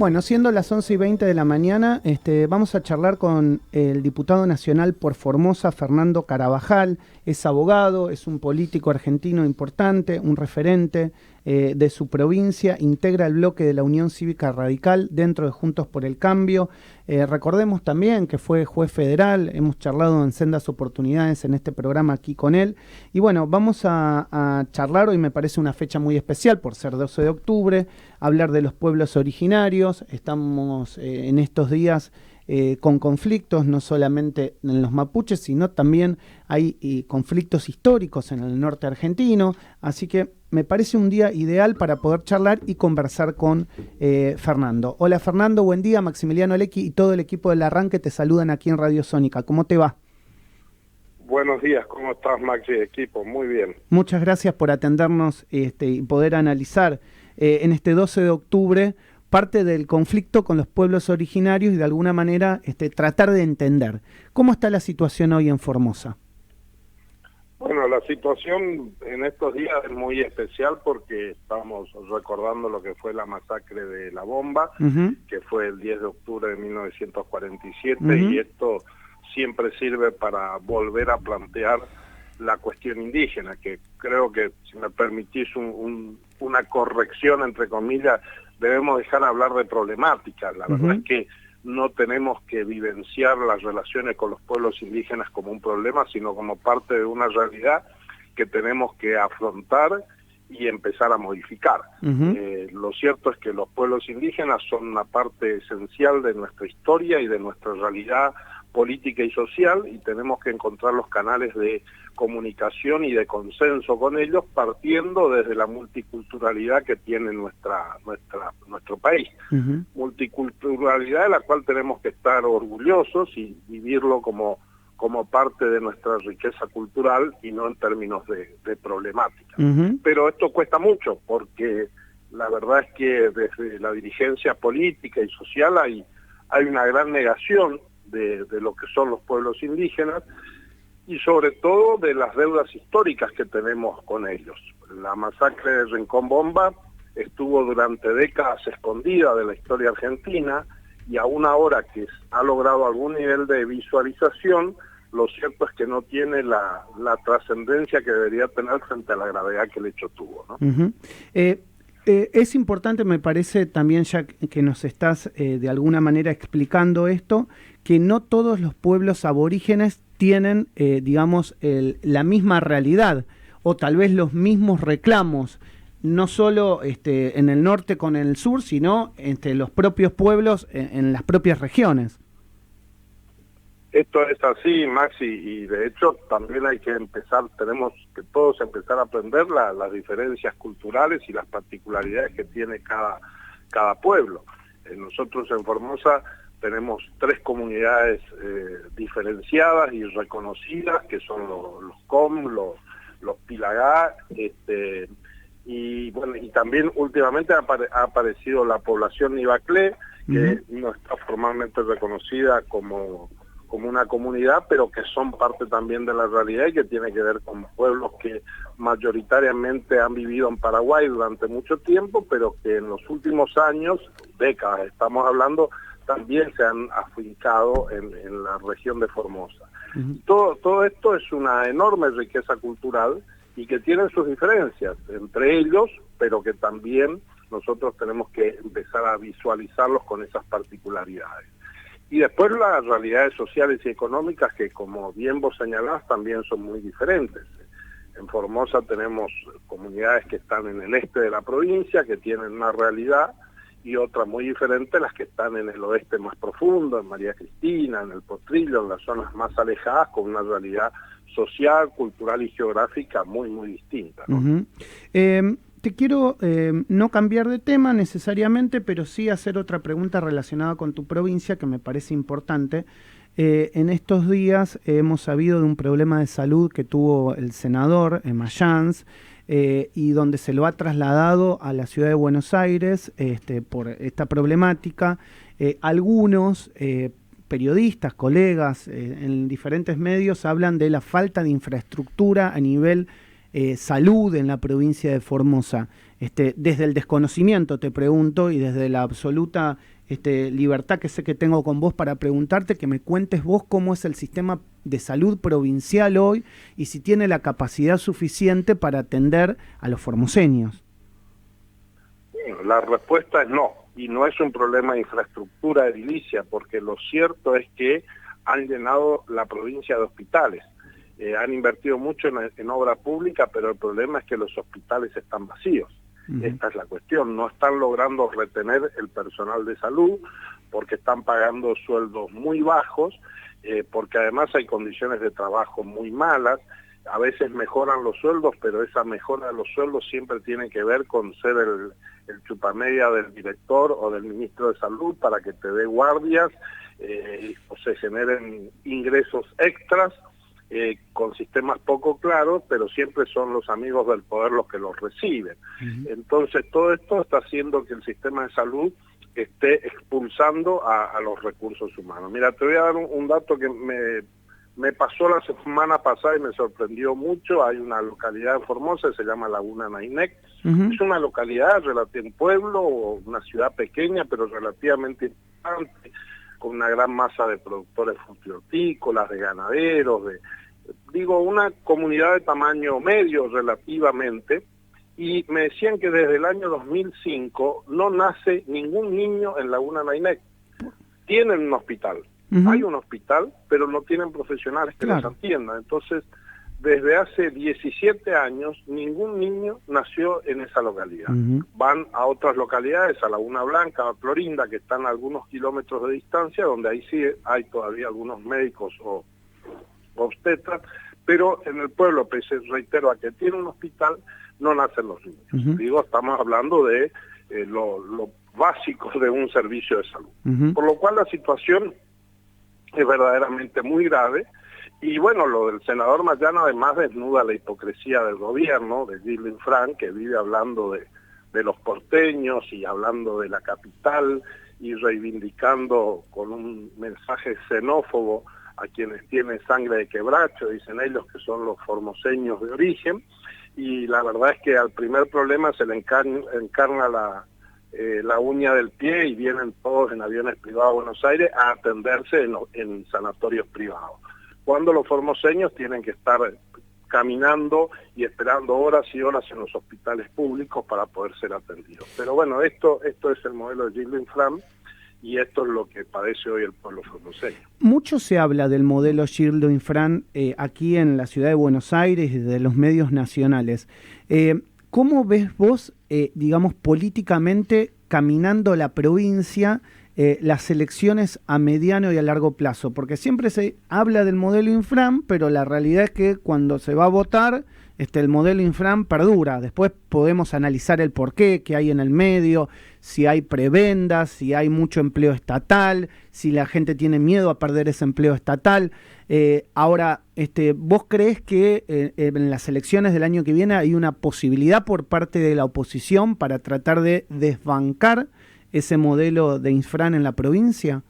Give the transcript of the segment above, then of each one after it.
Bueno, siendo las 11:20 de la mañana, vamos a charlar con el diputado nacional por Formosa, Fernando Carabajal. Es abogado, es un político argentino importante, un referente de su provincia, integra el bloque de la Unión Cívica Radical dentro de Juntos por el Cambio. Recordemos también que fue juez federal, hemos charlado en sendas oportunidades en este programa aquí con él. Y bueno, vamos a charlar, hoy me parece una fecha muy especial por ser 12 de octubre, hablar de los pueblos originarios. Estamos en estos días con conflictos, no solamente en los mapuches, sino también hay conflictos históricos en el norte argentino, así que me parece un día ideal para poder charlar y conversar con Fernando. Hola Fernando, buen día. Maximiliano Alecki y todo el equipo del Arranque te saludan aquí en Radio Sónica. ¿Cómo te va? Buenos días, ¿cómo estás, Maxi, equipo? Muy bien. Muchas gracias por atendernos y poder analizar en este 12 de octubre parte del conflicto con los pueblos originarios y de alguna manera tratar de entender. ¿Cómo está la situación hoy en Formosa? Bueno, la situación en estos días es muy especial porque estamos recordando lo que fue la masacre de La Bomba, que fue el 10 de octubre de 1947, y esto siempre sirve para volver a plantear la cuestión indígena, que creo que, si me permitís una corrección, entre comillas, debemos dejar de hablar de problemática. La verdad es que no tenemos que vivenciar las relaciones con los pueblos indígenas como un problema, sino como parte de una realidad que tenemos que afrontar y empezar a modificar. Lo cierto es que los pueblos indígenas son una parte esencial de nuestra historia y de nuestra realidad política y social, y tenemos que encontrar los canales de comunicación y de consenso con ellos, partiendo desde la multiculturalidad que tiene nuestro país. Multiculturalidad de la cual tenemos que estar orgullosos y vivirlo como parte de nuestra riqueza cultural y no en términos de problemática. Pero esto cuesta mucho, porque la verdad es que desde la dirigencia política y social hay una gran negación de lo que son los pueblos indígenas y sobre todo de las deudas históricas que tenemos con ellos. La masacre de Rincón Bomba estuvo durante décadas escondida de la historia argentina, y aún ahora que ha logrado algún nivel de visualización, lo cierto es que no tiene la trascendencia que debería tener frente a la gravedad que el hecho tuvo, ¿no? Es importante, me parece también, ya que nos estás de alguna manera explicando esto, que no todos los pueblos aborígenes tienen, digamos, la misma realidad o tal vez los mismos reclamos, no solo en el norte con el sur, sino entre los propios pueblos en las propias regiones. Esto es así, Maxi, y de hecho también tenemos que todos empezar a aprender las diferencias culturales y las particularidades que tiene cada pueblo. Nosotros en Formosa tenemos 3 comunidades diferenciadas y reconocidas, que son los COM, los Pilagá, y bueno, y también últimamente ha aparecido la población Nibaclé, que no está formalmente reconocida como una comunidad, pero que son parte también de la realidad y que tiene que ver con pueblos que mayoritariamente han vivido en Paraguay durante mucho tiempo, pero que en los últimos años, décadas estamos hablando, también se han afincado en la región de Formosa. Todo esto es una enorme riqueza cultural y que tienen sus diferencias entre ellos, pero que también nosotros tenemos que empezar a visualizarlos con esas particularidades. Y después las realidades sociales y económicas que, como bien vos señalás, también son muy diferentes. En Formosa tenemos comunidades que están en el este de la provincia, que tienen una realidad, y otras muy diferentes, las que están en el oeste más profundo, en María Cristina, en el Potrillo, en las zonas más alejadas, con una realidad social, cultural y geográfica muy, muy distinta, ¿no? Te quiero no cambiar de tema necesariamente, pero sí hacer otra pregunta relacionada con tu provincia que me parece importante. En estos días hemos sabido de un problema de salud que tuvo el senador Mayans, y donde se lo ha trasladado a la ciudad de Buenos Aires por esta problemática. Algunos periodistas, colegas en diferentes medios hablan de la falta de infraestructura a nivel salud en la provincia de Formosa. desde el desconocimiento te pregunto y desde la absoluta libertad que sé que tengo con vos para preguntarte, que me cuentes vos cómo es el sistema de salud provincial hoy y si tiene la capacidad suficiente para atender a los formoseños. La respuesta es no, y no es un problema de infraestructura edilicia, porque lo cierto es que han llenado la provincia de hospitales. Han invertido mucho en obra pública, pero el problema es que los hospitales están vacíos. Esta es la cuestión, no están logrando retener el personal de salud porque están pagando sueldos muy bajos, porque además hay condiciones de trabajo muy malas. A veces mejoran los sueldos, pero esa mejora de los sueldos siempre tiene que ver con ser el chupamedia del director o del ministro de Salud para que te dé guardias, o se generen ingresos extras, con sistemas poco claros, pero siempre son los amigos del poder los que los reciben. Entonces todo esto está haciendo que el sistema de salud esté expulsando a los recursos humanos. Mira, te voy a dar un dato que me pasó la semana pasada y me sorprendió mucho. Hay una localidad en Formosa, se llama Laguna Nainec. Es una localidad, un pueblo o una ciudad pequeña, pero relativamente importante, con una gran masa de productores frutihortícolas, de ganaderos, una comunidad de tamaño medio relativamente, y me decían que desde el año 2005 no nace ningún niño en Laguna Nainec. Tienen un hospital, hay un hospital, pero no tienen profesionales que los atiendan. Entonces, desde hace 17 años, ningún niño nació en esa localidad. Van a otras localidades, a Laguna Blanca, a Clorinda, que están a algunos kilómetros de distancia, donde ahí sí hay todavía algunos médicos o obstetras, pero en el pueblo, pese, reitero, a que tiene un hospital, no nacen los niños. Estamos hablando de lo básico de un servicio de salud. Por lo cual la situación es verdaderamente muy grave. Y bueno, lo del senador Mayana además desnuda la hipocresía del gobierno, de Gildo Infran, que vive hablando de los porteños y hablando de la capital y reivindicando con un mensaje xenófobo a quienes tienen sangre de quebracho, dicen ellos que son los formoseños de origen, y la verdad es que al primer problema se le encarna la uña del pie y vienen todos en aviones privados a Buenos Aires a atenderse en sanatorios privados, cuando los formoseños tienen que estar caminando y esperando horas y horas en los hospitales públicos para poder ser atendidos. Pero bueno, esto es el modelo de Gildo Infran, y esto es lo que padece hoy el pueblo formoseño. Mucho se habla del modelo Gildo Infran aquí en la ciudad de Buenos Aires y de los medios nacionales. ¿Cómo ves vos, políticamente caminando la provincia, las elecciones a mediano y a largo plazo? Porque siempre se habla del modelo Infran, pero la realidad es que cuando se va a votar, el modelo Infran perdura. Después podemos analizar el porqué que hay en el medio, si hay prebendas, si hay mucho empleo estatal, si la gente tiene miedo a perder ese empleo estatal. Ahora, ¿vos creés que en las elecciones del año que viene hay una posibilidad por parte de la oposición para tratar de desbancar ese modelo de Infran en la provincia?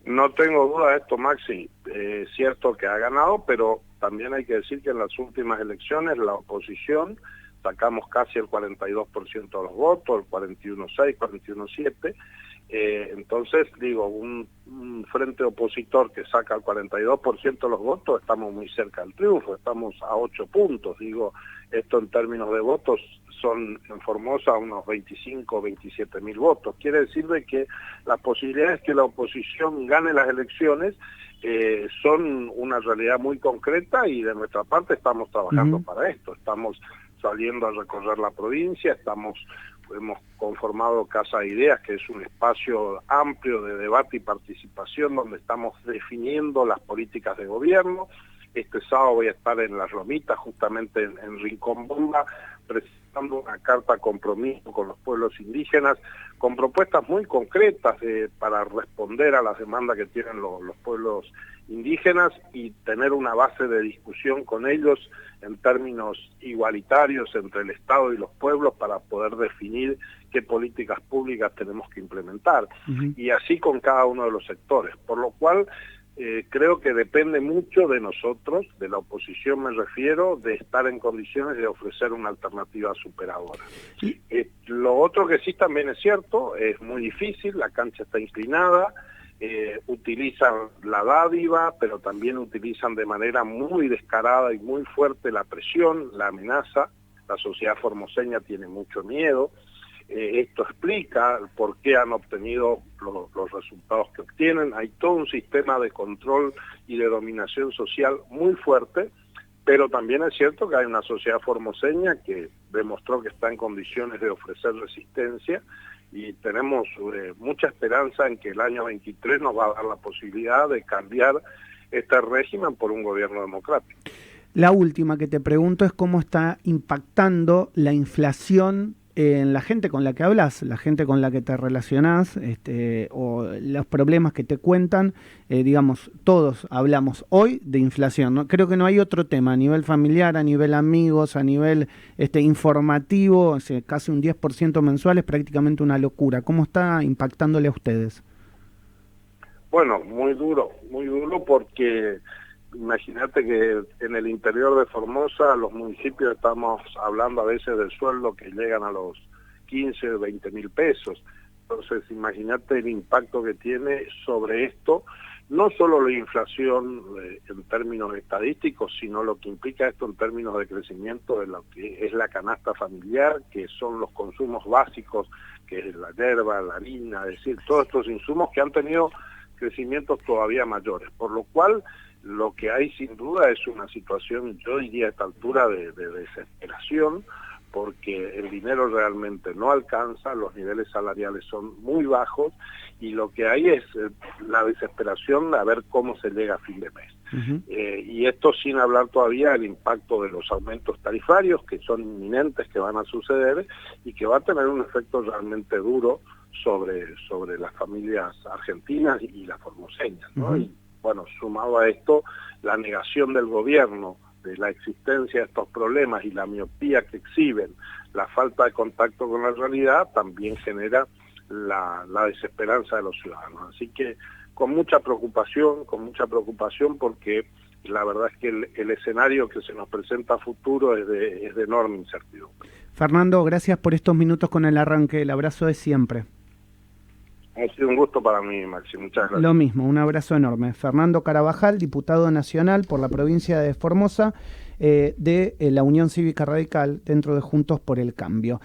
No tengo duda de esto, Maxi. Es cierto que ha ganado, pero también hay que decir que en las últimas elecciones la oposición sacamos casi el 42% de los votos, el 41.6, 41.7. Entonces, un frente opositor que saca el 42% de los votos, estamos muy cerca del triunfo, estamos a 8 puntos. Esto en términos de votos son en Formosa unos 25 27 mil votos. Quiere decir de que las posibilidades que la oposición gane las elecciones son una realidad muy concreta, y de nuestra parte estamos trabajando para esto. Estamos saliendo a recorrer la provincia, hemos conformado Casa de Ideas, que es un espacio amplio de debate y participación donde estamos definiendo las políticas de gobierno. Este sábado voy a estar en Las Lomitas, justamente en Rincón Bomba, presentando una carta compromiso con los pueblos indígenas, con propuestas muy concretas para responder a las demandas que tienen los pueblos indígenas y tener una base de discusión con ellos en términos igualitarios entre el Estado y los pueblos para poder definir qué políticas públicas tenemos que implementar, y así con cada uno de los sectores. Por lo cual, creo que depende mucho de nosotros, de la oposición me refiero, de estar en condiciones de ofrecer una alternativa superadora. Lo otro que sí también es cierto, es muy difícil, la cancha está inclinada, utilizan la dádiva, pero también utilizan de manera muy descarada y muy fuerte la presión, la amenaza. La sociedad formoseña tiene mucho miedo. Esto explica por qué han obtenido los resultados que obtienen. Hay todo un sistema de control y de dominación social muy fuerte, pero también es cierto que hay una sociedad formoseña que demostró que está en condiciones de ofrecer resistencia, y tenemos mucha esperanza en que el año 23 nos va a dar la posibilidad de cambiar este régimen por un gobierno democrático. La última que te pregunto es cómo está impactando la inflación en la gente con la que hablas, la gente con la que te relacionás, o los problemas que te cuentan. Digamos, todos hablamos hoy de inflación, ¿no? Creo que no hay otro tema a nivel familiar, a nivel amigos, a nivel informativo, casi un 10% mensual es prácticamente una locura. ¿Cómo está impactándole a ustedes? Bueno, muy duro porque imagínate que en el interior de Formosa, los municipios estamos hablando a veces del sueldo que llegan a los 15 o 20 mil pesos. Entonces, imagínate el impacto que tiene sobre esto, no solo la inflación en términos estadísticos, sino lo que implica esto en términos de crecimiento de lo que es la canasta familiar, que son los consumos básicos, que es la hierba, la harina, es decir, todos estos insumos que han tenido crecimientos todavía mayores, por lo cual lo que hay sin duda es una situación, yo diría a esta altura, de desesperación, porque el dinero realmente no alcanza, los niveles salariales son muy bajos, y lo que hay es la desesperación de ver cómo se llega a fin de mes. Y esto sin hablar todavía del impacto de los aumentos tarifarios, que son inminentes, que van a suceder, y que va a tener un efecto realmente duro sobre las familias argentinas y las formoseñas, ¿no? Y bueno, sumado a esto, la negación del gobierno de la existencia de estos problemas y la miopía que exhiben, la falta de contacto con la realidad, también genera la desesperanza de los ciudadanos. Así que con mucha preocupación, porque la verdad es que el escenario que se nos presenta a futuro es de enorme incertidumbre. Fernando, gracias por estos minutos con el arranque. El abrazo de siempre. Ha sido un gusto para mí, Maxi. Muchas gracias. Lo mismo, un abrazo enorme. Fernando Carabajal, diputado nacional por la provincia de Formosa, de la Unión Cívica Radical, dentro de Juntos por el Cambio.